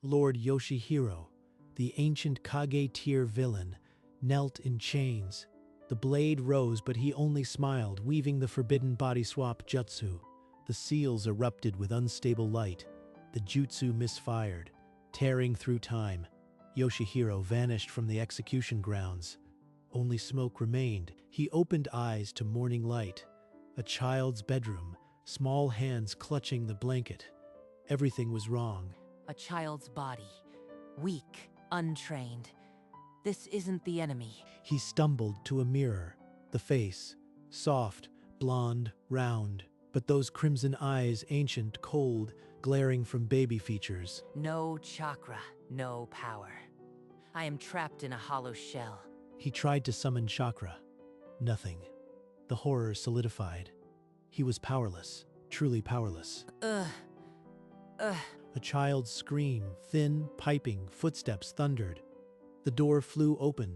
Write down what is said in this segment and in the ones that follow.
Lord Yoshihiro, the ancient Kage-tier villain, knelt in chains. The blade rose, but he only smiled, weaving the forbidden body swap jutsu. The seals erupted with unstable light. The jutsu misfired, tearing through time. Yoshihiro vanished from the execution grounds. Only smoke remained. He opened eyes to morning light. A child's bedroom, small hands clutching the blanket. Everything was wrong. A child's body. Weak, untrained. This isn't the enemy. He stumbled to a mirror. The face, soft, blonde, round. But those crimson eyes, ancient, cold, glaring from baby features. No chakra, no power. I am trapped in a hollow shell. He tried to summon chakra. Nothing. The horror solidified. He was powerless, truly powerless. A child's scream, thin, piping, footsteps thundered. The door flew open.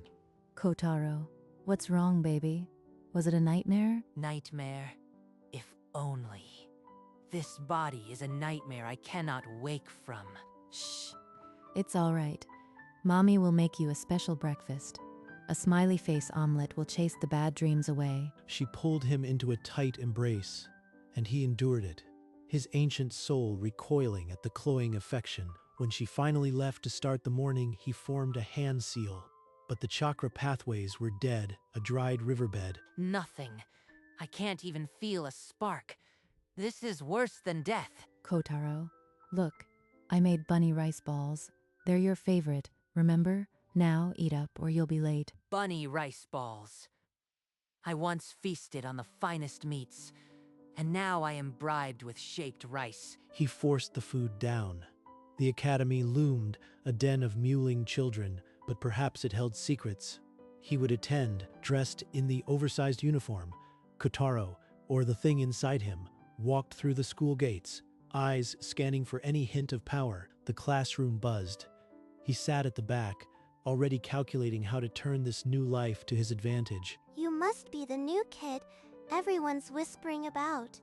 Kotaro, what's wrong, baby? Was it a nightmare? Nightmare? If only. This body is a nightmare I cannot wake from. Shh. It's all right. Mommy will make you a special breakfast. A smiley face omelet will chase the bad dreams away. She pulled him into a tight embrace, and he endured it, his ancient soul recoiling at the cloying affection. When she finally left to start the morning, he formed a hand seal. But the chakra pathways were dead, a dried riverbed. Nothing. I can't even feel a spark. This is worse than death. Kotaro, look, I made bunny rice balls. They're your favorite, remember? Now eat up or you'll be late. Bunny rice balls. I once feasted on the finest meats, and now I am bribed with shaped rice. He forced the food down. The academy loomed, a den of mewling children, but perhaps it held secrets. He would attend, dressed in the oversized uniform. Kotaro, or the thing inside him, walked through the school gates, eyes scanning for any hint of power. The classroom buzzed. He sat at the back, already calculating how to turn this new life to his advantage. You must be the new kid everyone's whispering about.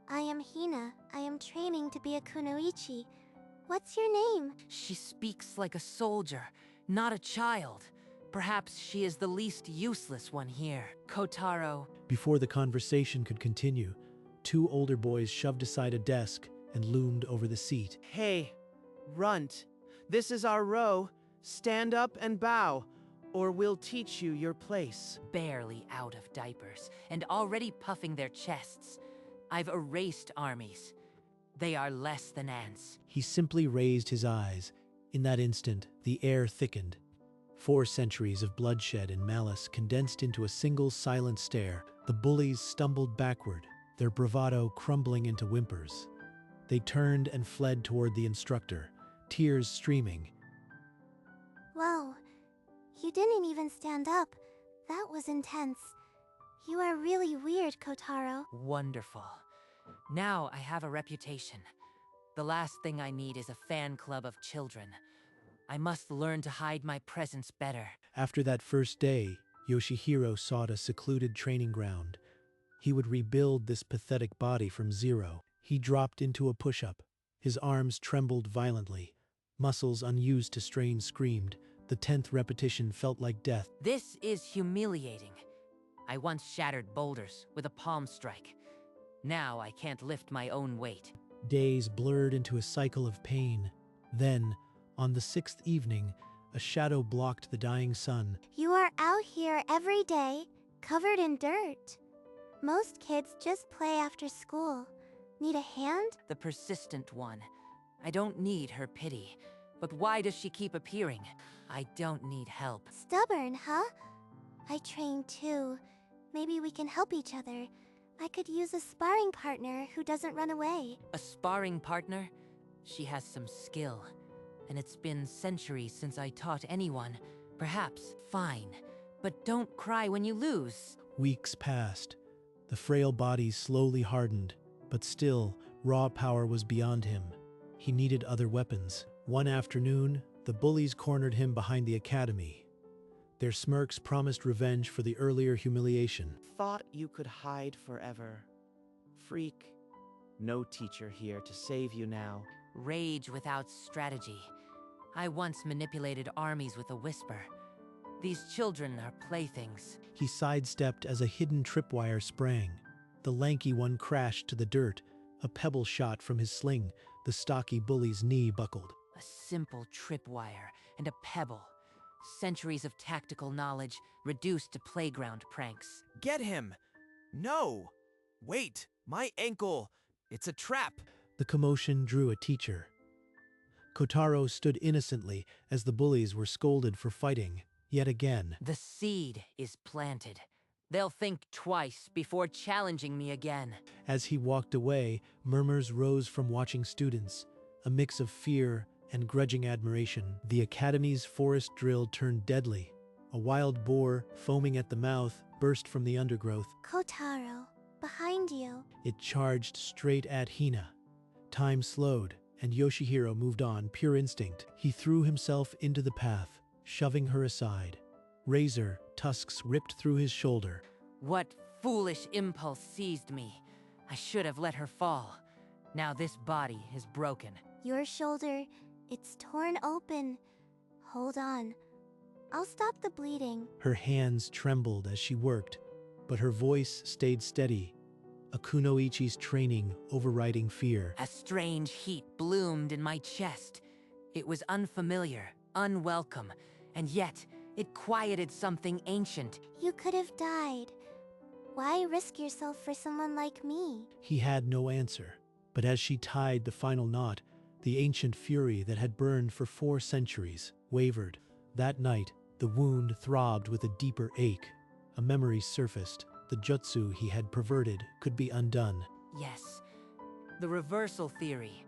I am Hina. I am training to be a kunoichi. What's your name? She speaks like a soldier, not a child. Perhaps she is the least useless one here. Kotaro. Before the conversation could continue, two older boys shoved aside a desk and loomed over the seat. Hey, runt. This is our row. Stand up and bow, or we'll teach you your place. Barely out of diapers, and already puffing their chests. I've erased armies. They are less than ants. He simply raised his eyes. In that instant, the air thickened. 4 centuries of bloodshed and malice condensed into a single silent stare. The bullies stumbled backward, their bravado crumbling into whimpers. They turned and fled toward the instructor, tears streaming. Whoa, you didn't even stand up. That was intense. You are really weird, Kotaro. Wonderful. Now I have a reputation. The last thing I need is a fan club of children. I must learn to hide my presence better. After that first day, Yoshihiro sought a secluded training ground. He would rebuild this pathetic body from zero. He dropped into a push-up. His arms trembled violently. Muscles unused to strain screamed. The 10th repetition felt like death. This is humiliating. I once shattered boulders with a palm strike. Now I can't lift my own weight. Days blurred into a cycle of pain. Then, on the 6th evening, a shadow blocked the dying sun. You are out here every day, covered in dirt. Most kids just play after school. Need a hand? The persistent one. I don't need her pity. But why does she keep appearing? I don't need help. Stubborn, huh? I train too. Maybe we can help each other. I could use a sparring partner who doesn't run away. A sparring partner? She has some skill. And it's been centuries since I taught anyone. Perhaps, fine. But don't cry when you lose. Weeks passed. The frail body slowly hardened, but still, raw power was beyond him. He needed other weapons. One afternoon, the bullies cornered him behind the academy. Their smirks promised revenge for the earlier humiliation. Thought you could hide forever. Freak. No teacher here to save you now. Rage without strategy. I once manipulated armies with a whisper. These children are playthings. He sidestepped as a hidden tripwire sprang. The lanky one crashed to the dirt. A pebble shot from his sling. The stocky bully's knee buckled. A simple tripwire and a pebble. Centuries of tactical knowledge reduced to playground pranks. Get him! No! Wait! My ankle! It's a trap! The commotion drew a teacher. Kotaro stood innocently as the bullies were scolded for fighting. Yet again, The seed is planted. They'll think twice before challenging me again. as he walked away, murmurs rose from watching students, a mix of fear and grudging admiration. The academy's forest drill turned deadly. A wild boar, foaming at the mouth, burst from the undergrowth. Kotaro, behind you. It charged straight at Hina. Time slowed, and Yoshihiro moved on, pure instinct. He threw himself into the path, shoving her aside. Razor tusks ripped through his shoulder. What foolish impulse seized me? I should have let her fall. Now this body is broken. Your shoulder, it's torn open. Hold on. I'll stop the bleeding. Her hands trembled as she worked, but her voice stayed steady. A kunoichi's training overriding fear. A strange heat bloomed in my chest. It was unfamiliar, unwelcome, and yet it quieted something ancient. You could have died. Why risk yourself for someone like me? He had no answer, but as she tied the final knot, the ancient fury that had burned for 4 centuries wavered. That night, the wound throbbed with a deeper ache. A memory surfaced. The jutsu he had perverted could be undone. Yes, the reversal theory.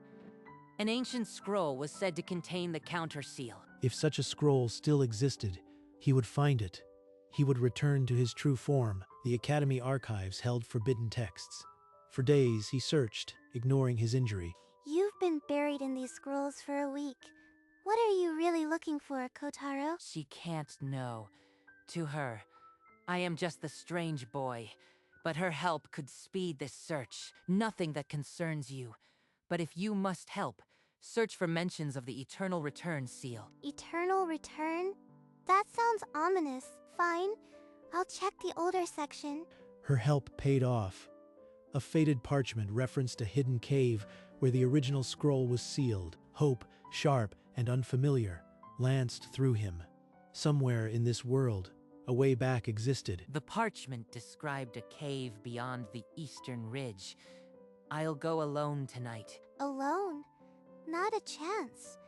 An ancient scroll was said to contain the counter seal. If such a scroll still existed, he would find it. He would return to his true form. The Academy archives held forbidden texts. For days he searched, ignoring his injury. You've been buried in these scrolls for a week. What are you really looking for, Kotaro? She can't know. To her, I am just the strange boy, but her help could speed this search. Nothing that concerns you. But if you must help, search for mentions of the Eternal Return seal. Eternal return? That sounds ominous. Fine. I'll check the older section. Her help paid off. A faded parchment referenced a hidden cave where the original scroll was sealed. Hope, sharp and unfamiliar, lanced through him. Somewhere in this world, a way back existed. The parchment described a cave beyond the eastern ridge. I'll go alone tonight. Alone? Not a chance.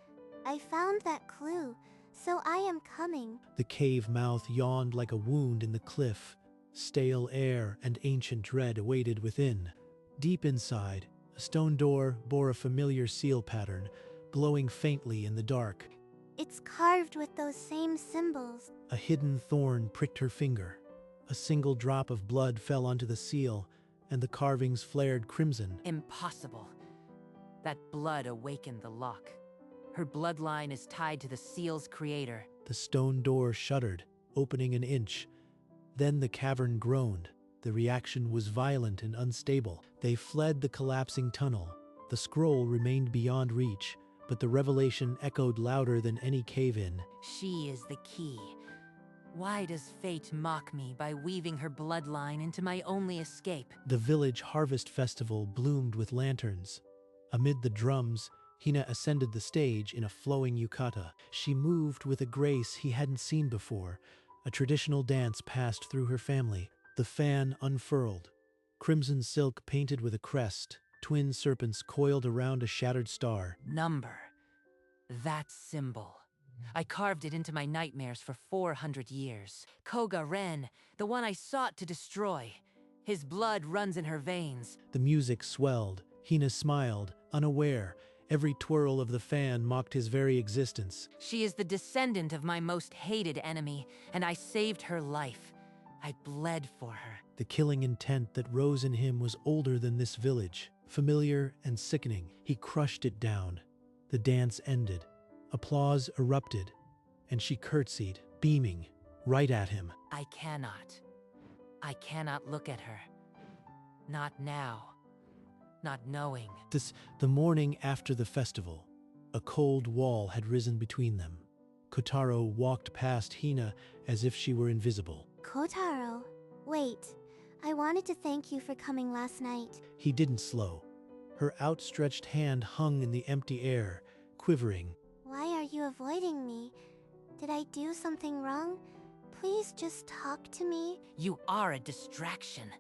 I found that clue, so I am coming. The cave mouth yawned like a wound in the cliff. Stale air and ancient dread awaited within. Deep inside, a stone door bore a familiar seal pattern, glowing faintly in the dark. It's carved with those same symbols. A hidden thorn pricked her finger. A single drop of blood fell onto the seal, and the carvings flared crimson. Impossible. That blood awakened the lock. Her bloodline is tied to the seal's creator. The stone door shuddered, opening an inch. Then the cavern groaned. The reaction was violent and unstable. They fled the collapsing tunnel. The scroll remained beyond reach, but the revelation echoed louder than any cave-in. She is the key. Why does fate mock me by weaving her bloodline into my only escape? The village harvest festival bloomed with lanterns. Amid the drums, Hina ascended the stage in a flowing yukata. She moved with a grace he hadn't seen before. A traditional dance passed through her family. The fan unfurled. Crimson silk painted with a crest, twin serpents coiled around a shattered star. Number. That symbol. I carved it into my nightmares for 400 years. Koga Ren, the one I sought to destroy. His blood runs in her veins. The music swelled. Hina smiled, unaware. Every twirl of the fan mocked his very existence. She is the descendant of my most hated enemy, and I saved her life. I bled for her. The killing intent that rose in him was older than this village, familiar and sickening. He crushed it down. The dance ended. Applause erupted, and she curtsied, beaming, right at him. I cannot look at her. Not now. Not knowing. The morning after the festival, A cold wall had risen between them. Kotaro walked past Hina as if she were invisible. Kotaro, wait. I wanted to thank you for coming last night. He didn't slow. Her outstretched hand hung in the empty air, quivering. Why are you avoiding me? Did I do something wrong? Please just talk to me. You are a distraction.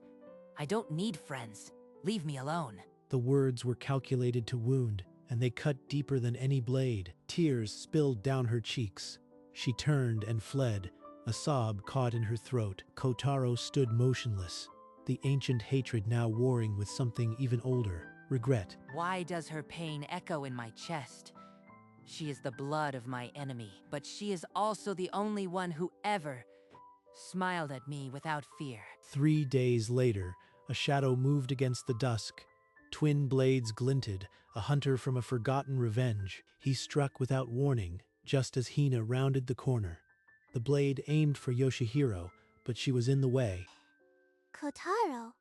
I don't need friends. Leave me alone. The words were calculated to wound, and they cut deeper than any blade. Tears spilled down her cheeks. She turned and fled, a sob caught in her throat. Kotaro stood motionless, the ancient hatred now warring with something even older, regret. Why does her pain echo in my chest? She is the blood of my enemy, but she is also the only one who ever smiled at me without fear. 3 days later, a shadow moved against the dusk. Twin blades glinted, a hunter from a forgotten revenge. He struck without warning, just as Hina rounded the corner. The blade aimed for Yoshihiro, but she was in the way. Kotaro,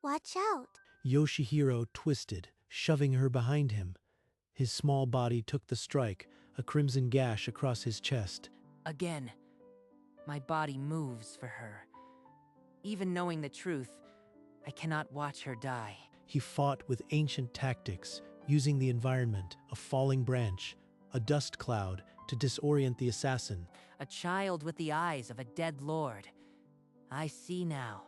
watch out. Yoshihiro twisted, shoving her behind him. His small body took the strike, a crimson gash across his chest. Again, my body moves for her. Even knowing the truth, I cannot watch her die. He fought with ancient tactics, using the environment, a falling branch, a dust cloud, to disorient the assassin. A child with the eyes of a dead lord. I see now.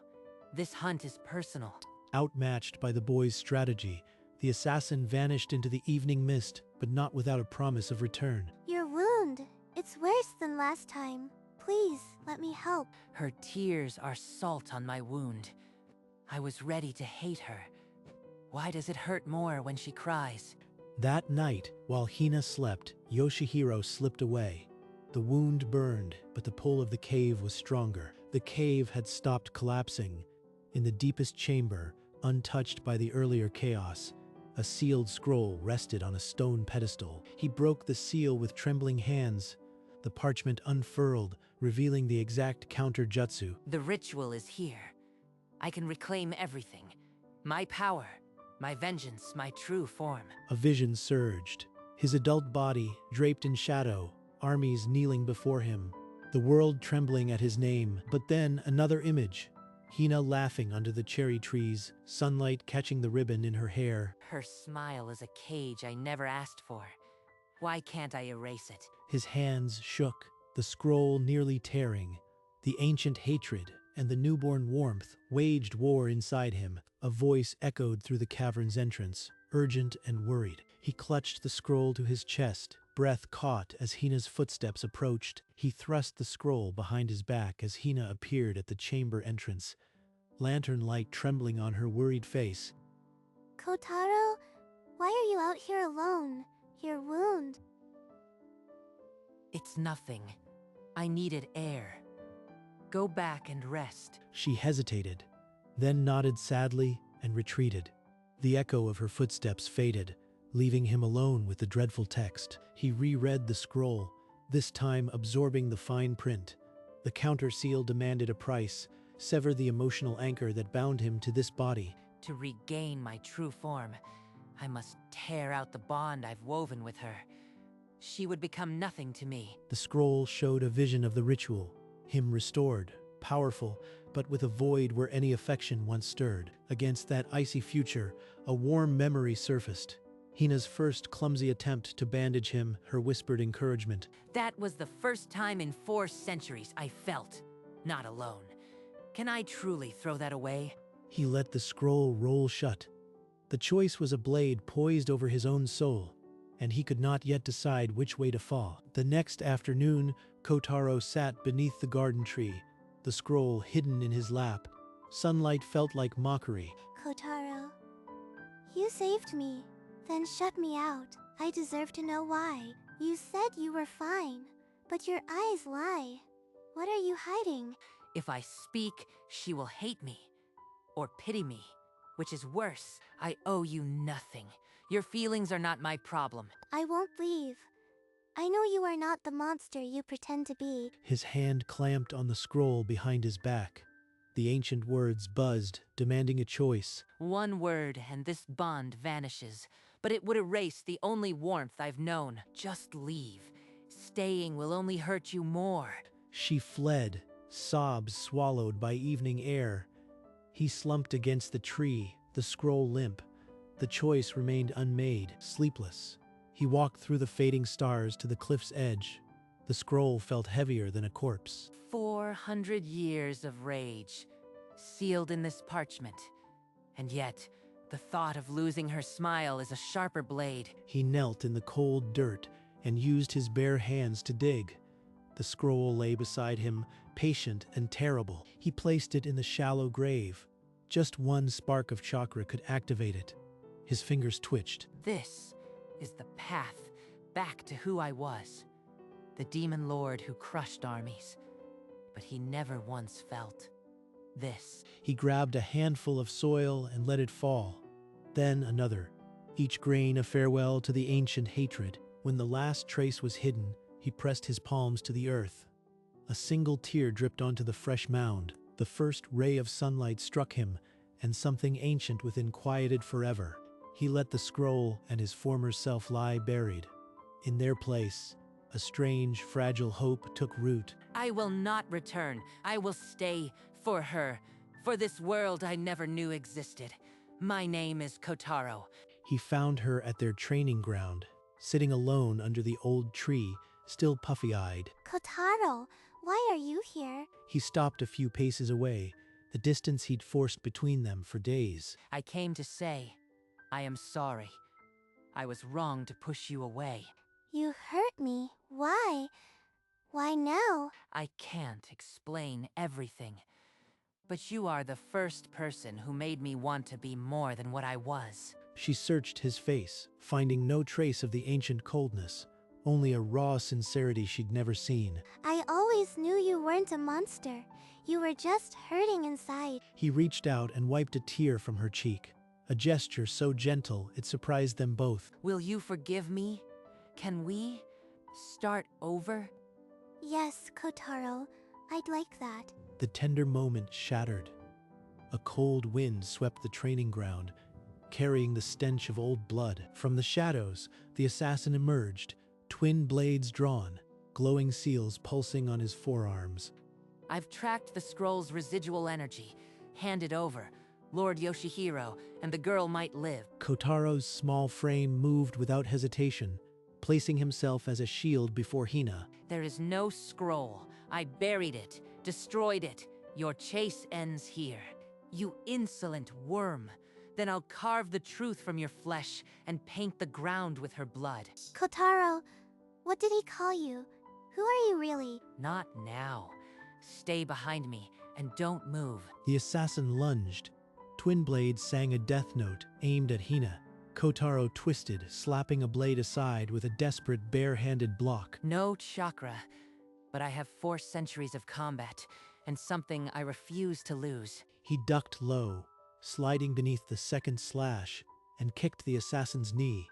This hunt is personal. Outmatched by the boy's strategy, the assassin vanished into the evening mist, but not without a promise of return. Your wound. It's worse than last time. Please, let me help. Her tears are salt on my wound. I was ready to hate her. Why does it hurt more when she cries? That night, while Hina slept, Yoshihiro slipped away. The wound burned, but the pull of the cave was stronger. The cave had stopped collapsing. In the deepest chamber, untouched by the earlier chaos, a sealed scroll rested on a stone pedestal. He broke the seal with trembling hands. The parchment unfurled, revealing the exact counter jutsu. The ritual is here. I can reclaim everything. My power, my vengeance, my true form. A vision surged. His adult body, draped in shadow, armies kneeling before him, the world trembling at his name. But then another image. Hina laughing under the cherry trees, sunlight catching the ribbon in her hair. Her smile is a cage I never asked for. Why can't I erase it? His hands shook, the scroll nearly tearing. The ancient hatred and the newborn warmth waged war inside him. A voice echoed through the cavern's entrance, urgent and worried. He clutched the scroll to his chest, breath caught as Hina's footsteps approached. He thrust the scroll behind his back as Hina appeared at the chamber entrance, lantern light trembling on her worried face. Kotaro, why are you out here alone? Your wound. It's nothing. I needed air. Go back and rest. She hesitated, then nodded sadly and retreated. The echo of her footsteps faded, leaving him alone with the dreadful text. He reread the scroll, this time absorbing the fine print. The counter seal demanded a price, sever the emotional anchor that bound him to this body. To regain my true form, I must tear out the bond I've woven with her. She would become nothing to me. The scroll showed a vision of the ritual, him restored, powerful, but with a void where any affection once stirred. Against that icy future, a warm memory surfaced. Hina's first clumsy attempt to bandage him, her whispered encouragement. That was the first time in 4 centuries I felt not alone. Can I truly throw that away? He let the scroll roll shut. The choice was a blade poised over his own soul, and he could not yet decide which way to fall. The next afternoon, Kotaro sat beneath the garden tree, the scroll hidden in his lap. Sunlight felt like mockery. Kotaro, you saved me, then shut me out. I deserve to know why. You said you were fine, but your eyes lie. What are you hiding? If I speak, she will hate me. Or pity me. Which is worse. I owe you nothing. Your feelings are not my problem. I won't leave. I know you are not the monster you pretend to be. His hand clamped on the scroll behind his back. The ancient words buzzed, demanding a choice. One word and this bond vanishes. but it would erase the only warmth I've known. Just leave. Staying will only hurt you more. She fled, sobs swallowed by evening air. He slumped against the tree, the scroll limp. The choice remained unmade, sleepless. He walked through the fading stars to the cliff's edge. The scroll felt heavier than a corpse. 400 years of rage, sealed in this parchment. And yet, the thought of losing her smile is a sharper blade. He knelt in the cold dirt and used his bare hands to dig. The scroll lay beside him, patient and terrible. He placed it in the shallow grave. Just one spark of chakra could activate it. His fingers twitched. This is the path back to who I was. The demon lord who crushed armies. But he never once felt this. He grabbed a handful of soil and let it fall. Then another, each grain a farewell to the ancient hatred. When the last trace was hidden, he pressed his palms to the earth. A single tear dripped onto the fresh mound. The first ray of sunlight struck him, and something ancient within quieted forever. He let the scroll and his former self lie buried. In their place, a strange, fragile hope took root. I will not return. I will stay for her, for this world I never knew existed. My name is Kotaro. He found her at their training ground, sitting alone under the old tree, still puffy-eyed. Kotaro, why are you here? He stopped a few paces away, the distance he'd forced between them for days. I came to say, I am sorry. I was wrong to push you away. You hurt me. Why? Why now? I can't explain everything. But you are the first person who made me want to be more than what I was. She searched his face, finding no trace of the ancient coldness, only a raw sincerity she'd never seen. I always knew you weren't a monster. You were just hurting inside. He reached out and wiped a tear from her cheek, a gesture so gentle it surprised them both. Will you forgive me? Can we start over? Yes, Kotaro. I'd like that. The tender moment shattered. A cold wind swept the training ground, carrying the stench of old blood. From the shadows, the assassin emerged, twin blades drawn, glowing seals pulsing on his forearms. I've tracked the scroll's residual energy. Hand it over. Lord Yoshihiro and the girl might live. Kotaro's small frame moved without hesitation, placing himself as a shield before Hina. There is no scroll. I buried it, destroyed it. Your chase ends here. You insolent worm. Then I'll carve the truth from your flesh and paint the ground with her blood. Kotaro, what did he call you? Who are you really? Not now. Stay behind me and don't move. The assassin lunged. Twin blades sang a death note aimed at Hina. Kotaro twisted, slapping a blade aside with a desperate bare-handed block. No chakra, but I have 4 centuries of combat, and something I refuse to lose. He ducked low, sliding beneath the second slash, and kicked the assassin's knee.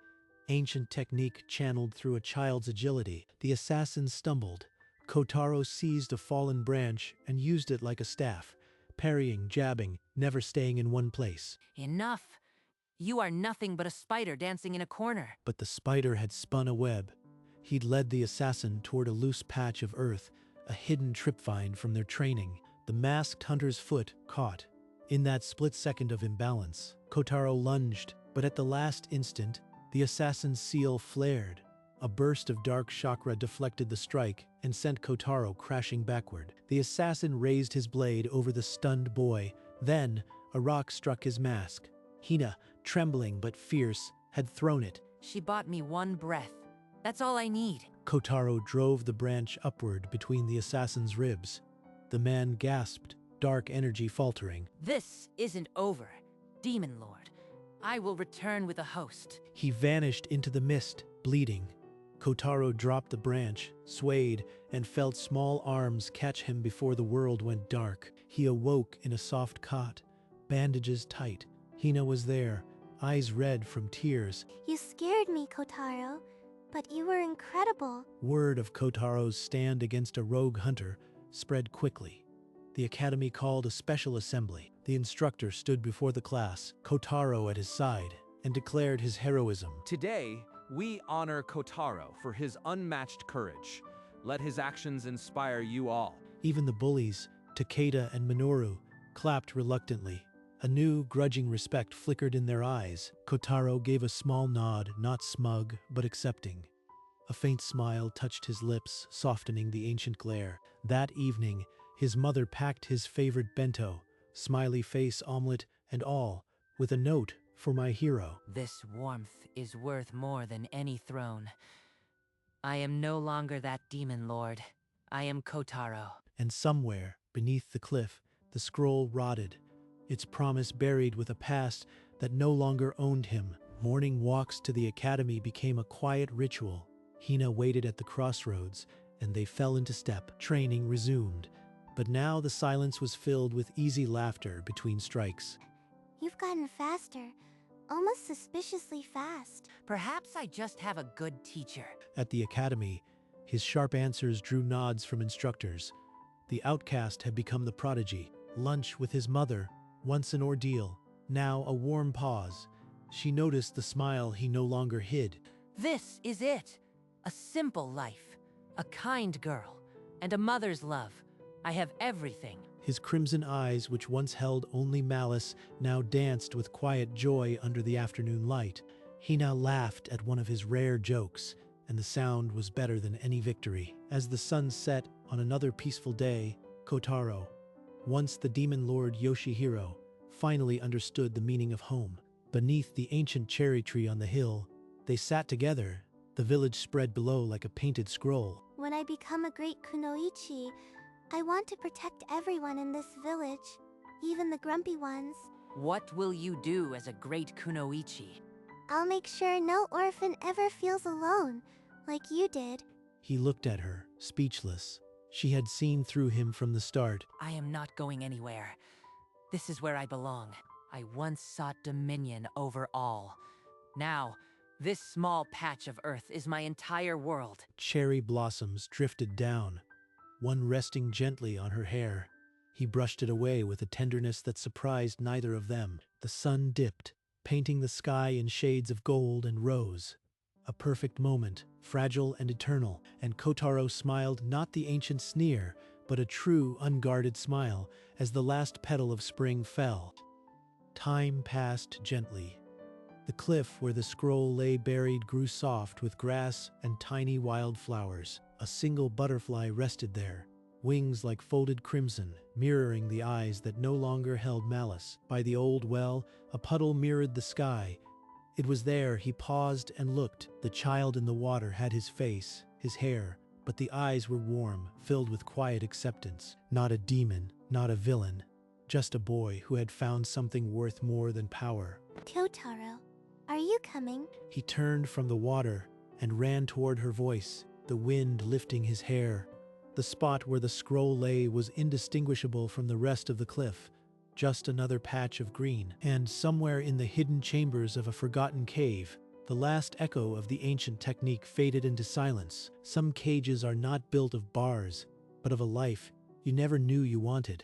Ancient technique channeled through a child's agility. The assassin stumbled. Kotaro seized a fallen branch and used it like a staff, parrying, jabbing, never staying in one place. Enough! You are nothing but a spider dancing in a corner. But the spider had spun a web. He'd led the assassin toward a loose patch of earth, a hidden tripvine from their training. The masked hunter's foot caught. In that split second of imbalance, Kotaro lunged, but at the last instant, the assassin's seal flared. A burst of dark chakra deflected the strike and sent Kotaro crashing backward. The assassin raised his blade over the stunned boy. Then, a rock struck his mask. Hina, trembling but fierce, had thrown it. She bought me 1 breath. That's all I need. Kotaro drove the branch upward between the assassin's ribs. The man gasped, dark energy faltering. This isn't over, Demon Lord. I will return with a host. He vanished into the mist, bleeding. Kotaro dropped the branch, swayed, and felt small arms catch him before the world went dark. He awoke in a soft cot, bandages tight. Hina was there, eyes red from tears. You scared me, Kotaro, but you were incredible. Word of Kotaro's stand against a rogue hunter spread quickly. The academy called a special assembly. The instructor stood before the class, Kotaro at his side. and declared his heroism. Today, we honor Kotaro for his unmatched courage. Let his actions inspire you all. Even the bullies, Takeda and Minoru, clapped reluctantly. A new, grudging respect flickered in their eyes. Kotaro gave a small nod, not smug, but accepting. A faint smile touched his lips, softening the ancient glare. That evening, his mother packed his favorite bento, smiley face omelet and all, with a note for my hero. This warmth is worth more than any throne. I am no longer that demon lord. I am Kotaro. And somewhere, beneath the cliff, the scroll rotted, its promise buried with a past that no longer owned him. Morning walks to the academy became a quiet ritual. Hina waited at the crossroads, and they fell into step. Training resumed, but now the silence was filled with easy laughter between strikes. You've gotten faster. Almost suspiciously fast. Perhaps I just have a good teacher. At the academy, his sharp answers drew nods from instructors. The outcast had become the prodigy. Lunch with his mother, once an ordeal, now a warm pause. She noticed the smile he no longer hid. This is it. A simple life, a kind girl, and a mother's love. I have everything. His crimson eyes, which once held only malice, now danced with quiet joy under the afternoon light. He now laughed at one of his rare jokes, and the sound was better than any victory. As the sun set on another peaceful day, Kotaro, once the demon lord Yoshihiro, finally understood the meaning of home. Beneath the ancient cherry tree on the hill, they sat together, the village spread below like a painted scroll. When I become a great kunoichi, I want to protect everyone in this village, even the grumpy ones. What will you do as a great kunoichi? I'll make sure no orphan ever feels alone, like you did. He looked at her, speechless. She had seen through him from the start. I am not going anywhere. This is where I belong. I once sought dominion over all. Now, this small patch of earth is my entire world. Cherry blossoms drifted down, one resting gently on her hair. He brushed it away with a tenderness that surprised neither of them. The sun dipped, painting the sky in shades of gold and rose. A perfect moment, fragile and eternal, and Kotaro smiled not the ancient sneer, but a true, unguarded smile as the last petal of spring fell. Time passed gently. The cliff where the scroll lay buried grew soft with grass and tiny wildflowers. A single butterfly rested there, wings like folded crimson, mirroring the eyes that no longer held malice. By the old well, a puddle mirrored the sky. It was there he paused and looked. The child in the water had his face, his hair, but the eyes were warm, filled with quiet acceptance. Not a demon, not a villain, just a boy who had found something worth more than power. Kotaro, are you coming? He turned from the water and ran toward her voice, the wind lifting his hair. The spot where the scroll lay was indistinguishable from the rest of the cliff, just another patch of green. And somewhere in the hidden chambers of a forgotten cave, the last echo of the ancient technique faded into silence. Some cages are not built of bars, but of a life you never knew you wanted.